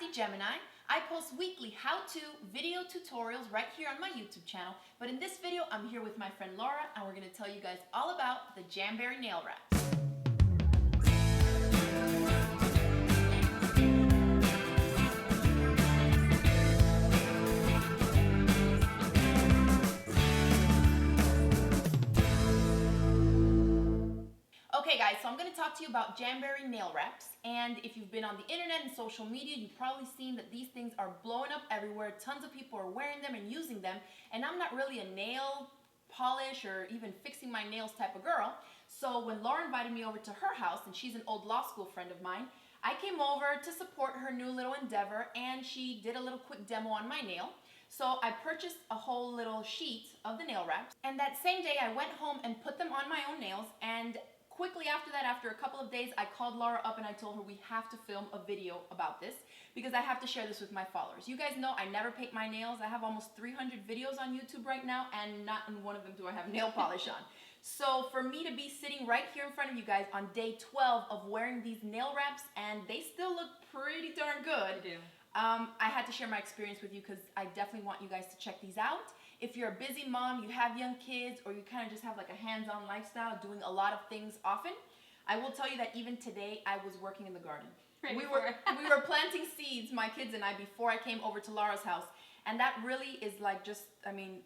Crafty Gemini. I post weekly how-to video tutorials right here on my YouTube channel, but in this video I'm here with my friend Laura and we're going to tell you guys all about the Jamberry nail wraps. Okay guys, so I'm going to talk to you about Jamberry nail wraps, and if you've been on the internet and social media, you've probably seen that these things are blowing up everywhere. Tons of people are wearing them and using them, and I'm not really a nail polish or even fixing my nails type of girl. So when Laura invited me over to her house, and she's an old law school friend of mine, I came over to support her new little endeavor, and she did a little quick demo on my nail. So I purchased a whole little sheet of the nail wraps, and that same day I went home and put them on my own nails, and quickly after that, after a couple of days, I called Laura up and I told her we have to film a video about this because I have to share this with my followers. You guys know I never paint my nails. I have almost 300 videos on YouTube right now, and not in one of them do I have nail polish on. So for me to be sitting right here in front of you guys on day 12 of wearing these nail wraps, and they still look pretty darn good. They do. I had to share my experience with you because I definitely want you guys to check these out. If you're a busy mom, you have young kids, or you kind of just have like a hands-on lifestyle, doing a lot of things often, I will tell you that even today I was working in the garden. We were planting seeds, my kids and I, before I came over to Laura's house, and that really is like just, I mean,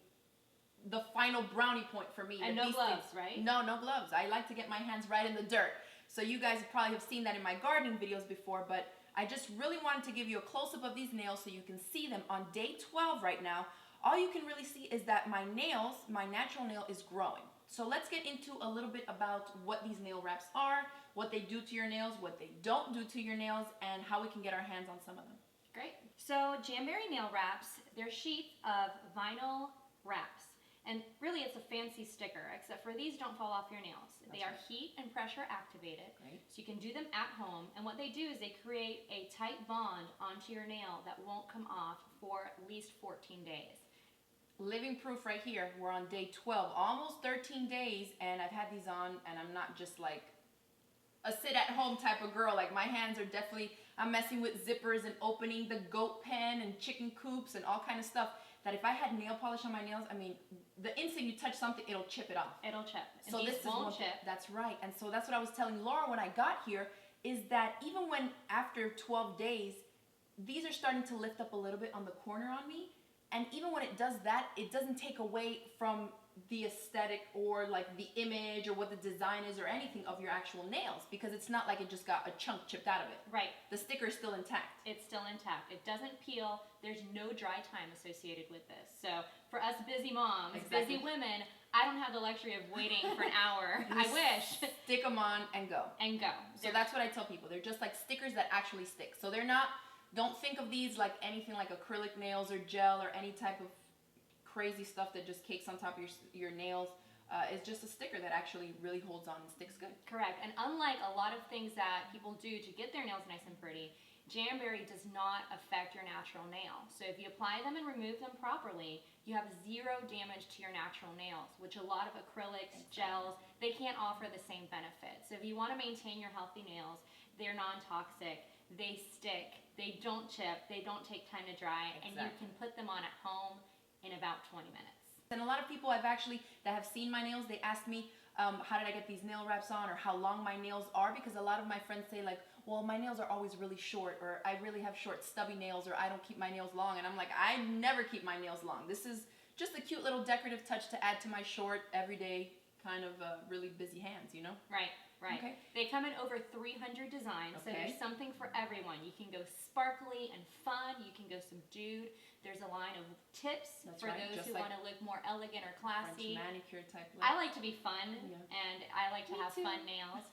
the final brownie point for me. And no gloves, right? No gloves. I like to get my hands right in the dirt. So you guys probably have seen that in my gardening videos before, but I just really wanted to give you a close-up of these nails so you can see them on day 12 right now. All you can really see is that my nails, my natural nail is growing. So let's get into a little bit about what these nail wraps are, what they do to your nails, what they don't do to your nails, and how we can get our hands on some of them. Great. So Jamberry nail wraps, they're sheets of vinyl wraps. And really it's a fancy sticker, except for these don't fall off your nails. They are heat and pressure activated. Great. So you can do them at home. And what they do is they create a tight bond onto your nail that won't come off for at least 14 days. Living proof right here. We're on day 12, almost 13 days, and I've had these on, and I'm not just like a sit-at-home type of girl. Like, my hands are definitely, I'm messing with zippers and opening the goat pen and chicken coops and all kind of stuff that if I had nail polish on my nails, I mean, the instant you touch something, it'll chip it off. It'll chip. And so these this won't is chip. That's right. And so that's what I was telling Laura when I got here, is that even when after 12 days, these are starting to lift up a little bit on the corner on me. And even when it does that, it doesn't take away from the aesthetic or like the image or what the design is or anything of your actual nails, because it's not like it just got a chunk chipped out of it. Right. The sticker is still intact. It's still intact. It doesn't peel. There's no dry time associated with this. So for us busy moms, busy women, I don't have the luxury of waiting for an hour. I wish. Stick them on and go. And go. So that's what I tell people. They're just like stickers that actually stick. So they're not, don't think of these like anything like acrylic nails or gel or any type of crazy stuff that just cakes on top of your nails. It's just a sticker that actually really holds on and sticks good. Correct. And unlike a lot of things that people do to get their nails nice and pretty, Jamberry does not affect your natural nail. So if you apply them and remove them properly, you have zero damage to your natural nails, which a lot of acrylics, gels, they can't offer the same benefit. So if you want to maintain your healthy nails, they're non-toxic, they stick, they don't chip, they don't take time to dry, and you can put them on at home in about 20 minutes. And a lot of people that have seen my nails, they ask me, how did I get these nail wraps on, or how long my nails are, because a lot of my friends say like, well, my nails are always really short, or I really have short stubby nails, or I don't keep my nails long. And I'm like, I never keep my nails long. This is just a cute little decorative touch to add to my short, everyday kind of really busy hands, you know? Right. Right. Okay. They come in over 300 designs, so there's something for everyone. You can go sparkly and fun. You can go subdued. There's a line of tips for those who want to look more elegant or classy. French manicure type look. I like to be fun, and I like to have fun nails.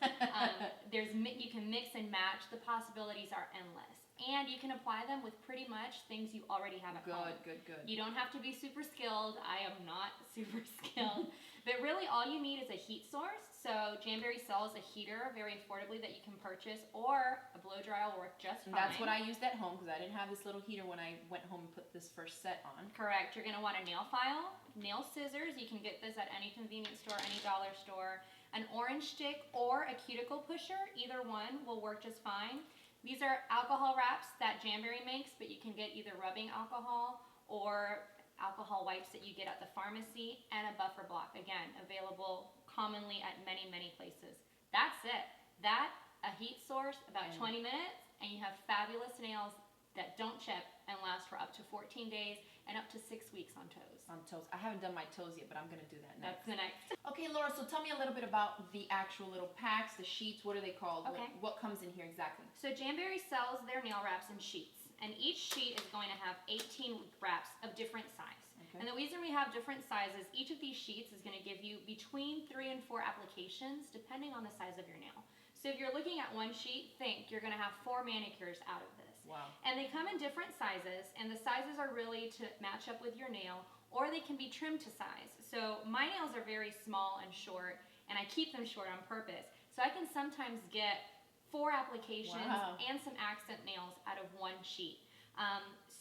You can mix and match. The possibilities are endless. And you can apply them with pretty much things you already have at home. Good. You don't have to be super skilled. I am not super skilled. But really all you need is a heat source. So Jamberry sells a heater very affordably that you can purchase, or a blow dryer will work just fine. That's what I used at home, because I didn't have this little heater when I went home and put this first set on. Correct. You're going to want a nail file, nail scissors. You can get this at any convenience store, any dollar store. An orange stick or a cuticle pusher. Either one will work just fine. These are alcohol wraps that Jamberry makes, but you can get either rubbing alcohol or alcohol wipes that you get at the pharmacy, and a buffer block, again, available commonly at many, many places. That's it. That, a heat source, about 20 minutes, and you have fabulous nails that don't chip and last for up to 14 days and up to 6 weeks on toes. On toes. I haven't done my toes yet, but I'm gonna do that next. That's the next. Okay, Laura, so tell me a little bit about the actual little packs, the sheets. What are they called? Okay. What comes in here exactly? So Jamberry sells their nail wraps in sheets, and each sheet is going to have 18 wraps of different size. Okay. And the reason we have different sizes, each of these sheets is going to give you between 3 and 4 applications depending on the size of your nail. So if you're looking at one sheet, think you're going to have 4 manicures out of this. Wow. And they come in different sizes, and the sizes are really to match up with your nail, or they can be trimmed to size. So my nails are very small and short, and I keep them short on purpose. So I can sometimes get 4 applications and some accent nails out of one sheet.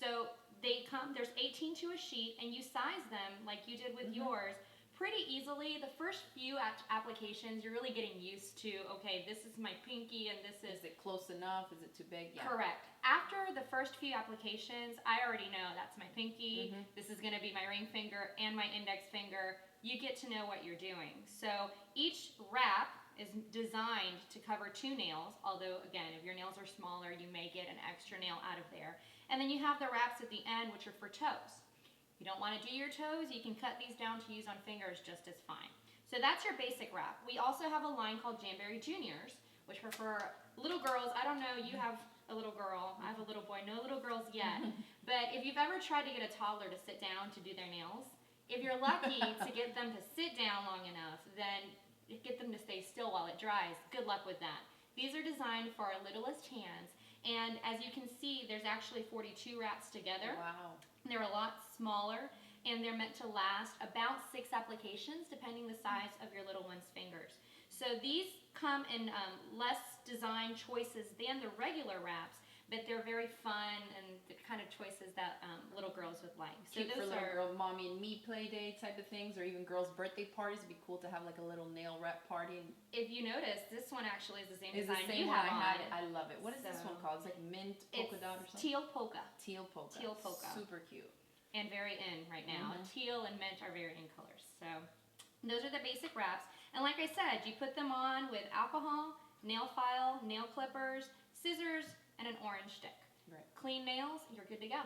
So they come, there's 18 to a sheet, and you size them like you did with yours pretty easily. The first few applications, you're really getting used to, okay, this is my pinky and this is... Is it close enough? Is it too big? Yeah. Correct. After the first few applications, I already know that's my pinky, this is going to be my ring finger and my index finger. You get to know what you're doing. So each wrap is designed to cover 2 nails, although again, if your nails are smaller, you may get an extra nail out of there. And then you have the wraps at the end, which are for toes. If you don't want to do your toes, you can cut these down to use on fingers just as fine. So that's your basic wrap. We also have a line called Jamberry Juniors, which are for little girls. I don't know, you have a little girl, I have a little boy, no little girls yet. But if you've ever tried to get a toddler to sit down to do their nails, if you're lucky to get them to sit down long enough, then get them to stay still while it dries. Good luck with that. These are designed for our littlest hands, and as you can see, there's actually 42 wraps together. Wow. They're a lot smaller, and they're meant to last about 6 applications, depending the size of your little one's fingers. So these come in less design choices than the regular wraps, but they're very fun and the kind of choices that little girls would like. So Cute for little girl mommy and me play day type of things, or even girls' birthday parties. It'd be cool to have like a little nail wrap party. If you notice, this one actually is the same It's design the same you one have I on. had. I love it. What is this one called? It's like mint polka dot or something? Teal polka. Teal polka. Teal polka. Super cute. And very in right now. Teal and mint are very in colors. So those are the basic wraps. And like I said, you put them on with alcohol, nail file, nail clippers, scissors, and an orange stick. Right. Clean nails, you're good to go.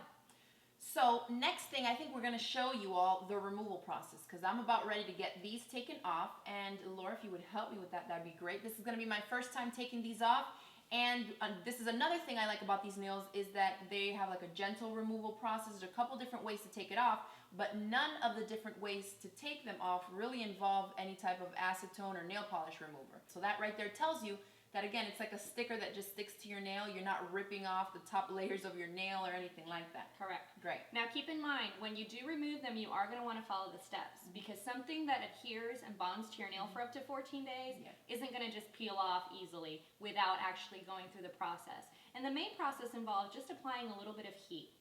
So next thing, I think we're going to show you all the removal process, because I'm about ready to get these taken off. And Laura, if you would help me with that, that'd be great. This is going to be my first time taking these off. And this is another thing I like about these nails, is that they have like a gentle removal process. There's a couple different ways to take it off, but none of the different ways to take them off really involve any type of acetone or nail polish remover. So that right there tells you that, again, it's like a sticker that just sticks to your nail. You're not ripping off the top layers of your nail or anything like that. Correct. Great. Now keep in mind, when you do remove them, you are going to want to follow the steps, because something that adheres and bonds to your nail for up to 14 days isn't going to just peel off easily without actually going through the process. And the main process involves just applying a little bit of heat.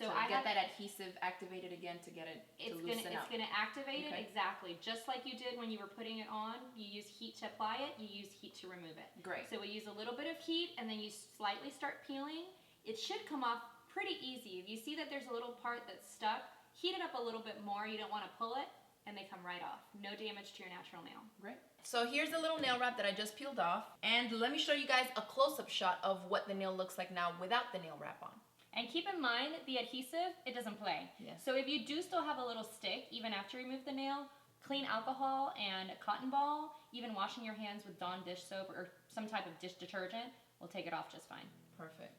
So I get that adhesive activated again to get it to loosen up. It's going to activate it, exactly. Just like you did when you were putting it on, you use heat to apply it, you use heat to remove it. Great. So we use a little bit of heat, and then you slightly start peeling. It should come off pretty easy. If you see that there's a little part that's stuck, heat it up a little bit more. You don't want to pull it, and they come right off. No damage to your natural nail. Great. So here's the little nail wrap that I just peeled off, and let me show you guys a close-up shot of what the nail looks like now without the nail wrap on. And keep in mind, the adhesive, it doesn't play. Yes. So if you do still have a little stick, even after you remove the nail, clean alcohol and cotton ball, even washing your hands with Dawn dish soap or some type of dish detergent will take it off just fine. Perfect.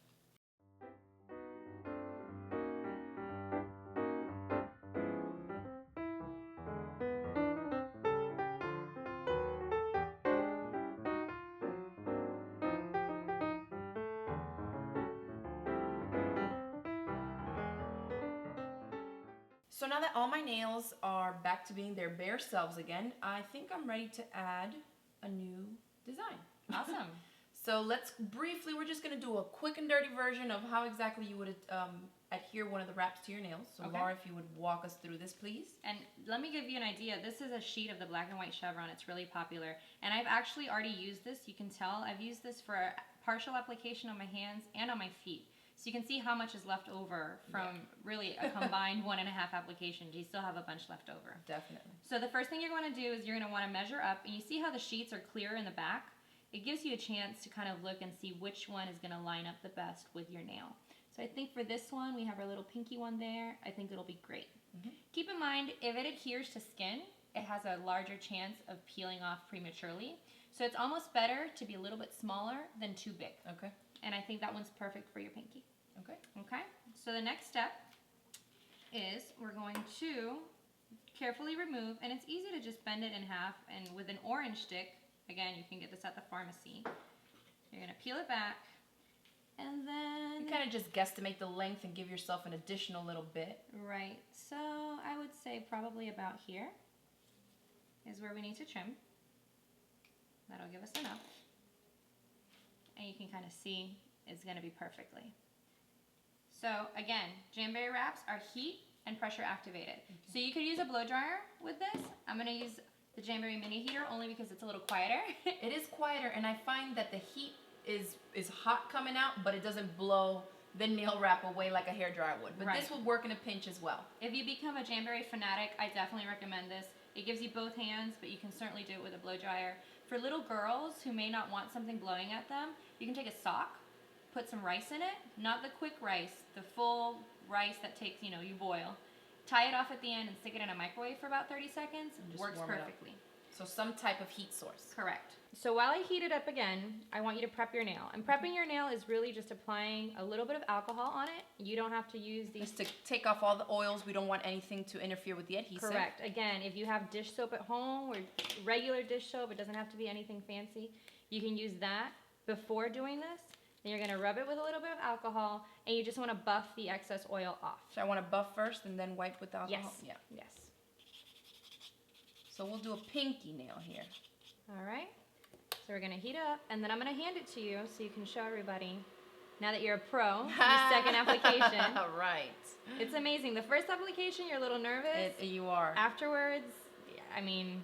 So now that all my nails are back to being their bare selves again, I think I'm ready to add a new design. Awesome. So let's briefly, we're just going to do a quick and dirty version of how exactly you would adhere one of the wraps to your nails. So Laura, if you would walk us through this, please. And let me give you an idea. This is a sheet of the black and white chevron. It's really popular. And I've actually already used this. You can tell I've used this for partial application on my hands and on my feet. So you can see how much is left over from really a combined 1.5 applications. You still have a bunch left over. Definitely. So the first thing you're going to do is you're going to want to measure up, and you see how the sheets are clear in the back? It gives you a chance to kind of look and see which one is going to line up the best with your nail. So I think for this one, we have our little pinky one there. I think it'll be great. Keep in mind, if it adheres to skin, it has a larger chance of peeling off prematurely. So it's almost better to be a little bit smaller than too big. Okay. And I think that one's perfect for your pinky. Okay. Okay, so the next step is we're going to carefully remove, and it's easy to just bend it in half, and with an orange stick, again, you can get this at the pharmacy, you're going to peel it back, and then... You kind of just guesstimate the length and give yourself an additional little bit. Right, so I would say probably about here is where we need to trim. That'll give us enough. And you can kind of see it's going to be perfectly. So again, Jamberry wraps are heat and pressure activated. So you could use a blow dryer with this. I'm going to use the Jamberry mini heater only because it's a little quieter. It is quieter, and I find that the heat is hot coming out, but it doesn't blow the nail wrap away like a hairdryer would. But this would work in a pinch as well. If you become a Jamberry fanatic, I definitely recommend this. It gives you both hands, but you can certainly do it with a blow dryer. For little girls who may not want something blowing at them, you can take a sock, put some rice in it, not the quick rice, the full rice that takes, you boil. Tie it off at the end and stick it in a microwave for about 30 seconds. It works perfectly. So some type of heat source. Correct. So while I heat it up again, I want you to prep your nail. And prepping your nail is really just applying a little bit of alcohol on it. You don't have to use these. Just to take off all the oils. We don't want anything to interfere with the adhesive. Correct. Again, if you have dish soap at home or regular dish soap, it doesn't have to be anything fancy. You can use that before doing this. Then you're going to rub it with a little bit of alcohol, and you just want to buff the excess oil off. So I want to buff first and then wipe with alcohol? Yes. Yeah. Yes. So we'll do a pinky nail here. All right. So we're going to heat up, and then I'm going to hand it to you so you can show everybody, now that you're a pro, your second application. Right. It's amazing. The first application, you're a little nervous. You are. Afterwards, I mean,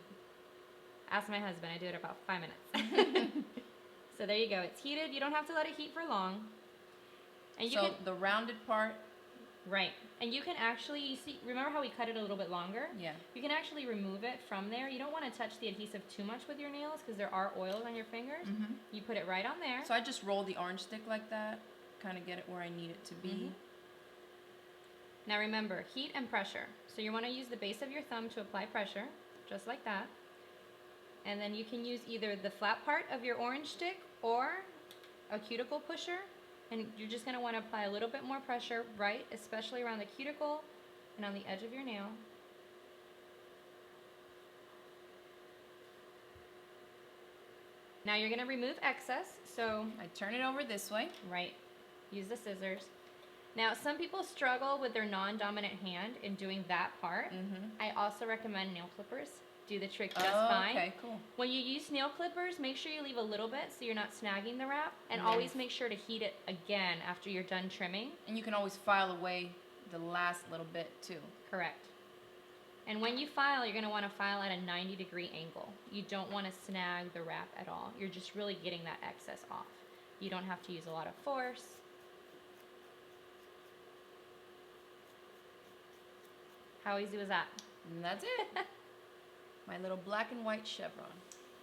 ask my husband. I do it about 5 minutes. So there you go. It's heated. You don't have to let it heat for long. And you so the rounded part. Right. And you can actually, you see, remember how we cut it a little bit longer? Yeah. You can actually remove it from there. You don't want to touch the adhesive too much with your nails because there are oils on your fingers. You put it right on there. So I just roll the orange stick like that, kind of get it where I need it to be. Now remember, heat and pressure. So you want to use the base of your thumb to apply pressure, just like that. And then you can use either the flat part of your orange stick or a cuticle pusher. And you're just going to want to apply a little bit more pressure, right, especially around the cuticle and on the edge of your nail. Now you're going to remove excess. So I turn it over this way. Right. Use the scissors. Now, some people struggle with their non-dominant hand in doing that part. I also recommend nail clippers. Do the trick just fine. Okay, cool. When you use nail clippers, make sure you leave a little bit so you're not snagging the wrap, and always make sure to heat it again after you're done trimming. And you can always file away the last little bit too. Correct. And when you file, you're going to want to file at a 90-degree angle. You don't want to snag the wrap at all. You're just really getting that excess off. You don't have to use a lot of force. How easy was that? And that's it. My little black and white chevron.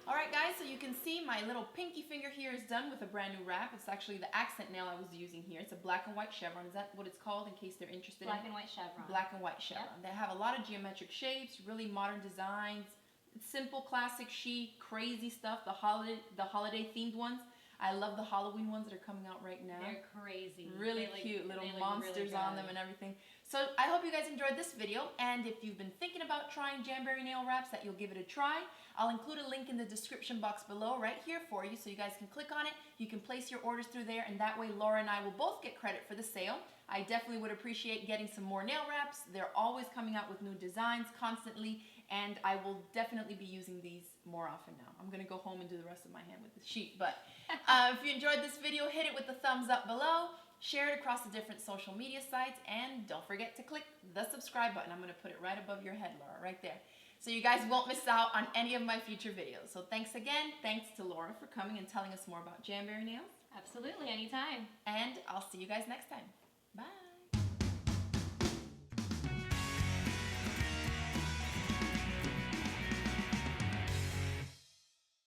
All right, guys, so you can see my little pinky finger here is done with a brand new wrap. It's actually the accent nail I was using here. It's a black and white chevron. Is that what it's called, in case they're interested? Black and white chevron. Black and white chevron. Yep. They have a lot of geometric shapes, really modern designs. It's simple, classic, chic, crazy stuff. The holiday themed ones. I love the Halloween ones that are coming out right now. They're crazy. Really cute, little monsters on them and everything. So I hope you guys enjoyed this video, and if you've been thinking about trying Jamberry nail wraps, that you'll give it a try. I'll include a link in the description box below right here for you, so you guys can click on it. You can place your orders through there, and that way Laura and I will both get credit for the sale. I definitely would appreciate getting some more nail wraps. They're always coming out with new designs constantly, and I will definitely be using these more often now. I'm going to go home and do the rest of my hand with the sheet, but if you enjoyed this video, hit it with the thumbs up below. Share it across the different social media sites, and don't forget to click the subscribe button. I'm going to put it right above your head, Laura, right there. So you guys won't miss out on any of my future videos. So thanks again. Thanks to Laura for coming and telling us more about Jamberry nails. Absolutely, anytime. And I'll see you guys next time. Bye.